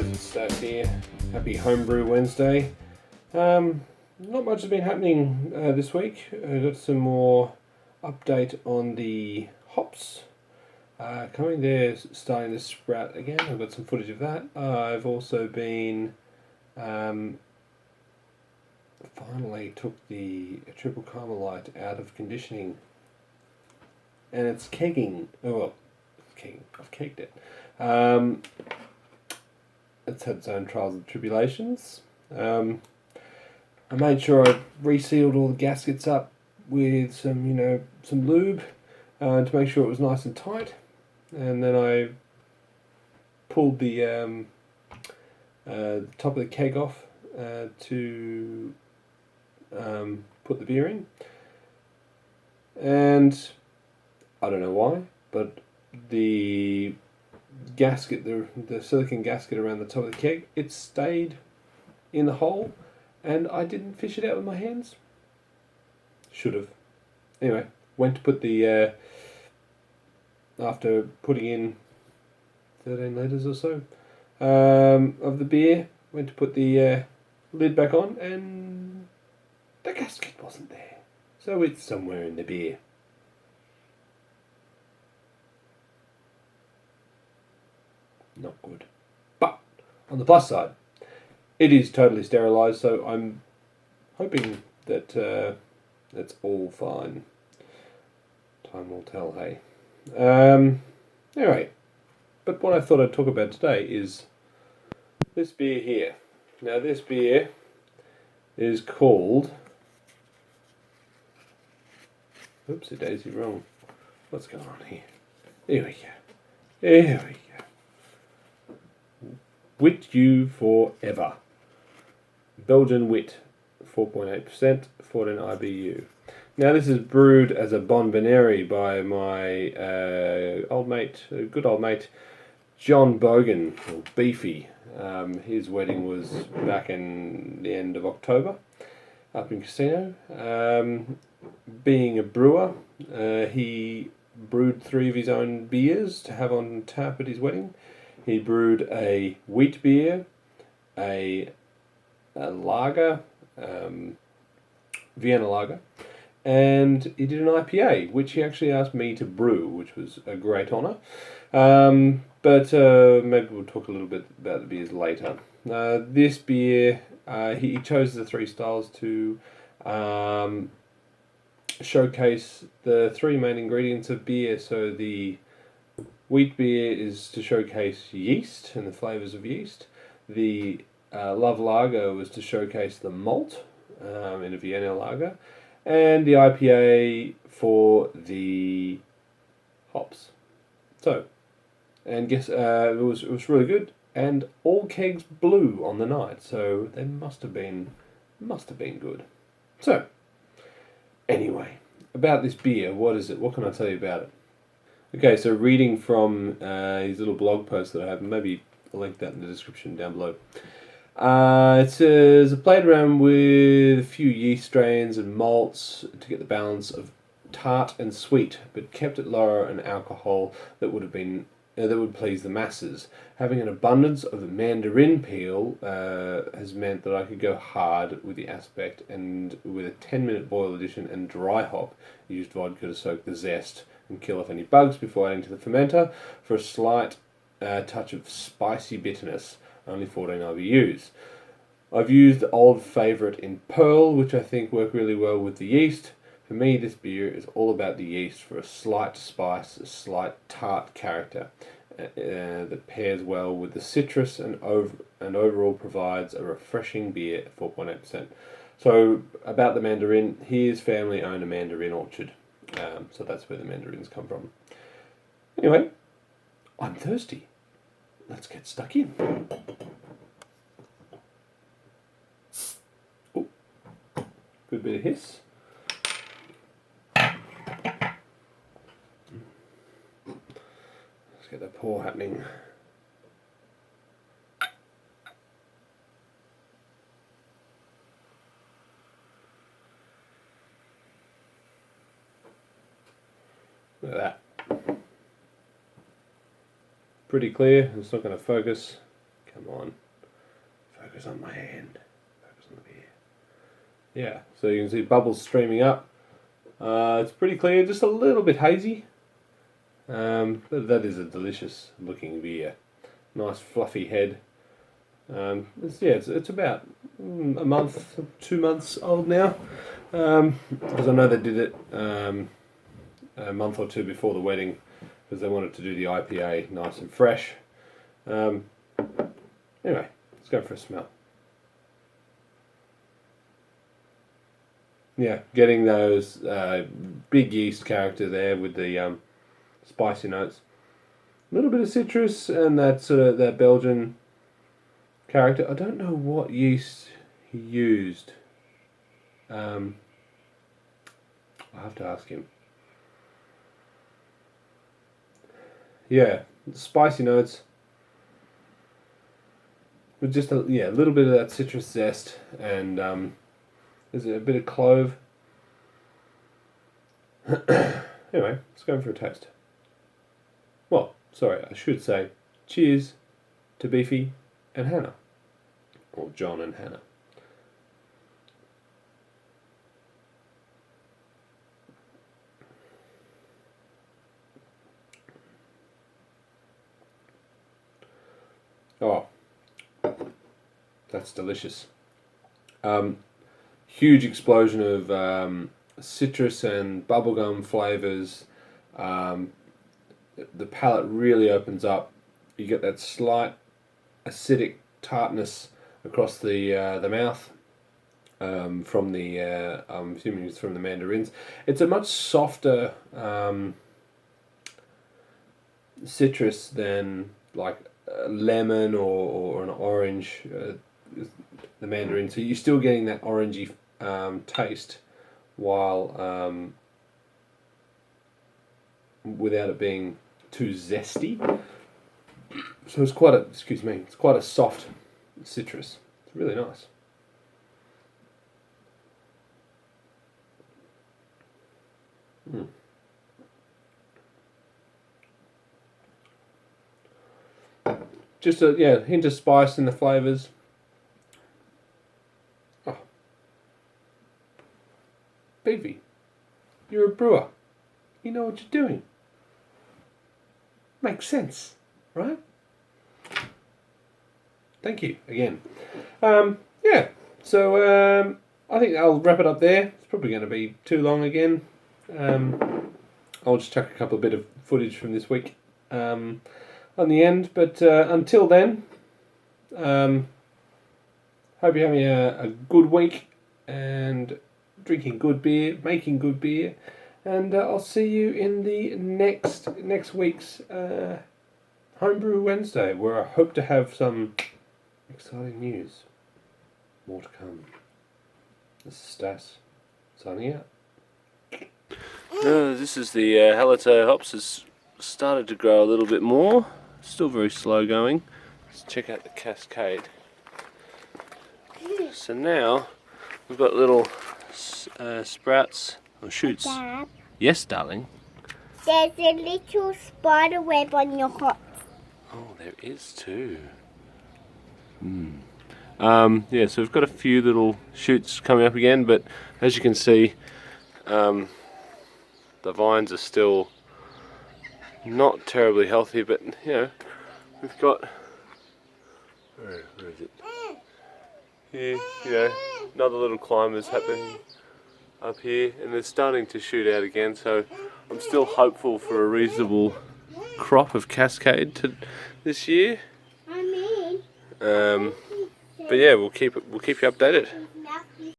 guys, it's Stats here. Happy Homebrew Wednesday. Not much has been happening this week. I got some more update on the hops. Coming there, starting to sprout again. I've got some footage of that. I've also been finally took the triple Carmelite out of conditioning, and it's kegging. Oh well, it's kegging. I've kegged it. It's had its own trials and tribulations. I made sure I resealed all the gaskets up with some lube to make sure it was nice and tight, and then I pulled the top of the keg off to put the beer in, and I don't know why, but the gasket, the silicone gasket around the top of the keg, it stayed in the hole, and I didn't fish it out with my hands. Should have. Anyway, went to put the after putting in 13 litres or so of the beer, went to put the lid back on, and the gasket wasn't there. So it's somewhere in the beer. Not good. But on the plus side, it is totally sterilised, so I'm hoping that it's all fine. Time will tell, hey. Anyway, but what I thought I'd talk about today is this beer here. Now this beer is called... Oopsie daisy, wrong. What's going on here? Here we go. Here we go. Wit You4EVA. Belgian wit, 4.8%, 14 IBU. Now this is brewed as a Bonbonniere by my good old mate, John Bogan, or Beefy. His wedding was back in the end of October, up in Casino. Being a brewer, he brewed 3 of his own beers to have on tap at his wedding. He brewed a wheat beer, a lager, Vienna lager, and he did an IPA, which he actually asked me to brew, which was a great honour. But maybe we'll talk a little bit about the beers later. This beer, he chose the 3 styles to showcase the 3 main ingredients of beer. So the wheat beer is to showcase yeast and the flavours of yeast. The Love Lager was to showcase the malt in a Vienna lager, and the IPA for the hops. So, and guess it was really good, and all kegs blew on the night, so they must have been good. So, anyway, about this beer, what is it? What can I tell you about it? Okay, so reading from his little blog post that I have, maybe I'll link that in the description down below. It says, I played around with a few yeast strains and malts to get the balance of tart and sweet, but kept it lower in alcohol that would please the masses. Having an abundance of mandarin peel has meant that I could go hard with the aspect, and with a 10-minute boil addition and dry hop, I used vodka to soak the zest and kill off any bugs before adding to the fermenter for a slight touch of spicy bitterness, only 14 IBUs. I've used the old favourite in Pearl, which I think work really well with the yeast. For me, this beer is all about the yeast for a slight spice, a slight tart character that pairs well with the citrus and overall provides a refreshing beer at 4.8%. So about the mandarin, his family own a mandarin orchard. So that's where the mandarins come from. Anyway, I'm thirsty. Let's get stuck in. Ooh, good bit of hiss. Let's get the pour happening. Look at that. Pretty clear. It's not going to focus. Come on. Focus on my hand. Focus on the beer. Yeah, so you can see bubbles streaming up. It's pretty clear, just a little bit hazy. But that is a delicious looking beer. Nice fluffy head. It's about a month, 2 months old now. Because I know they did it a month or two before the wedding, because they wanted to do the IPA nice and fresh. Anyway, let's go for a smell. Yeah, getting those big yeast character there with the spicy notes. A little bit of citrus and that sort of that Belgian character. I don't know what yeast he used. I'll have to ask him. Yeah, spicy notes with just a little bit of that citrus zest, and there's a bit of clove. Anyway, let's go in for a taste. Well, sorry, I should say cheers to Beefy and Hannah, or John and Hannah. Oh, that's delicious. Huge explosion of citrus and bubblegum flavours. The palate really opens up. You get that slight acidic tartness across the mouth from the I'm assuming it's from the mandarins. It's a much softer citrus than like a lemon or an orange, the mandarin. So you're still getting that orangey taste while without it being too zesty. So it's quite a soft citrus. It's really nice. Just a hint of spice in the flavours. Oh. Beefy, you're a brewer. You know what you're doing. Makes sense, right? Thank you again. So I think I'll wrap it up there. It's probably going to be too long again. I'll just chuck a couple of bit of footage from this week on the end. But until then, hope you're having a good week and drinking good beer, making good beer. And I'll see you in the next week's Homebrew Wednesday, where I hope to have some exciting news. More to come. This is Stas, signing out. This is the Hallertau hops. Has started to grow a little bit more. Still very slow going. Let's check out the cascade. So now we've got little sprouts or shoots. Dad, Yes, darling. there's a little spider web on your hops. Oh, there is too. So we've got a few little shoots coming up again, but as you can see, the vines are still not terribly healthy, but we've got, where is it? Here, another little climber's happening up here, and they're starting to shoot out again, so I'm still hopeful for a reasonable crop of cascade this year. But yeah, we'll keep you updated.